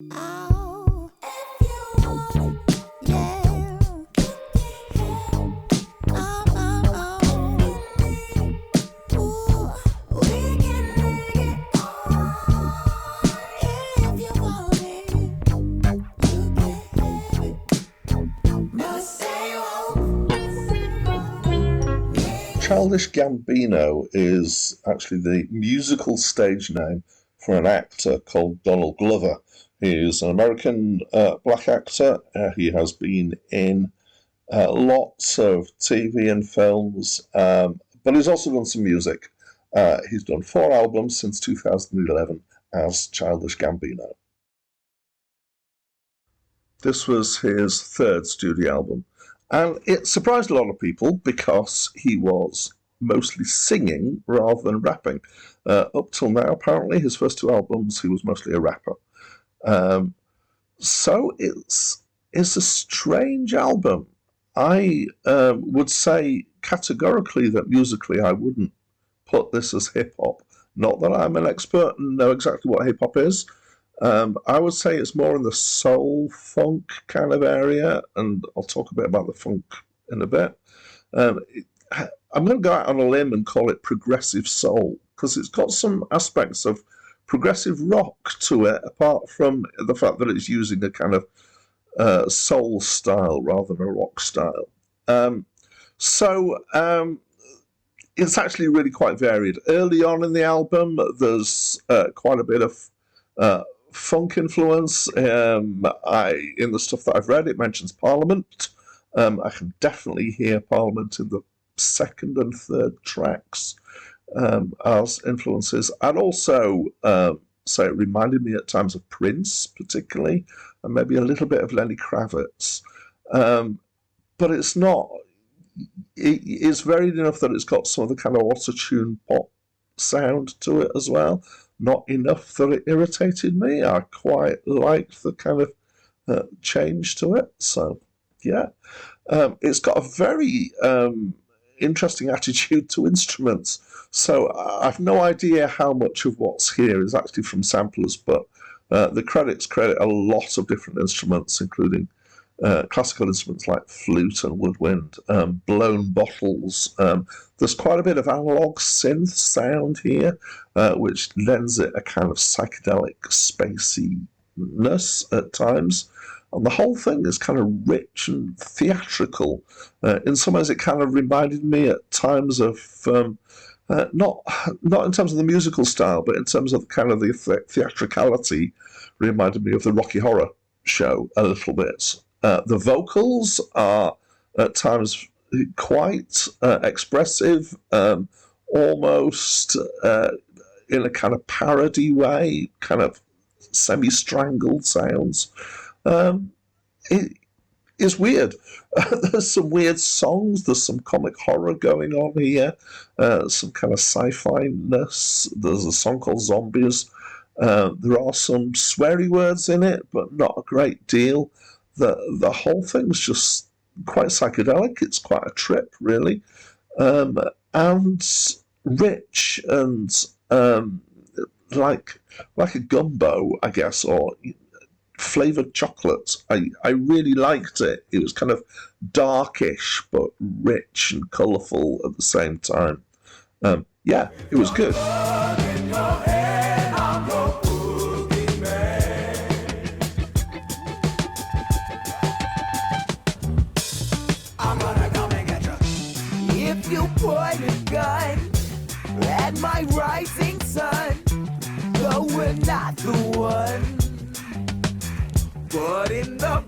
Oh, if you want, yeah. Ooh, we can make it on. If you want it, you can have it. But say you won't. Childish Gambino is actually the musical stage name for an actor called Donald Glover. He is an American black actor. He has been in lots of TV and films, but he's also done some music. He's done 4 albums since 2011 as Childish Gambino. This was his 3rd studio album, and it surprised a lot of people because he was mostly singing rather than rapping. Up till now, apparently, his first 2 albums, he was mostly a rapper. So it's a strange album. I would say categorically that musically I wouldn't put this as hip-hop. Not that I'm an expert and know exactly what hip-hop is. I would say it's more in the soul funk kind of area, and I'll talk a bit about the funk in a bit. I'm going to go out on a limb and call it progressive soul, because it's got some aspects of progressive rock to it, apart from the fact that it's using a kind of soul style rather than a rock style. So it's actually really quite varied. Early on in the album, there's quite a bit of funk influence. In the stuff that I've read, it mentions Parliament. I can definitely hear Parliament in the 2nd and 3rd tracks as influences, and also so it reminded me at times of Prince, particularly, and maybe a little bit of Lenny Kravitz. But it's not. It's varied enough that it's got some of the kind of auto-tune pop sound to it as well. Not enough that it irritated me. I quite liked the kind of change to it. So, yeah. It's got a very interesting attitude to instruments. So I've no idea how much of what's here is actually from samplers, but the credits credit a lot of different instruments, including classical instruments like flute and woodwind, blown bottles. There's quite a bit of analog synth sound here, which lends it a kind of psychedelic spaciness at times. And the whole thing is kind of rich and theatrical. In some ways, it kind of reminded me at times of, not in terms of the musical style, but in terms of kind of the theatricality, reminded me of the Rocky Horror show a little bit. The vocals are at times quite expressive, almost in a kind of parody way, kind of semi-strangled sounds. It is weird. There's some weird songs. There's some comic horror going on here. Some kind of sci-fi-ness. There's a song called Zombies. There are some sweary words in it, but not a great deal. The whole thing's just quite psychedelic. It's quite a trip, really, and rich and like a gumbo, I guess, or flavoured chocolate. I really liked it. It was kind of darkish, but rich and colourful at the same time. Yeah, it was good. If you point a gun at my rising sun, though we're not the one. But in the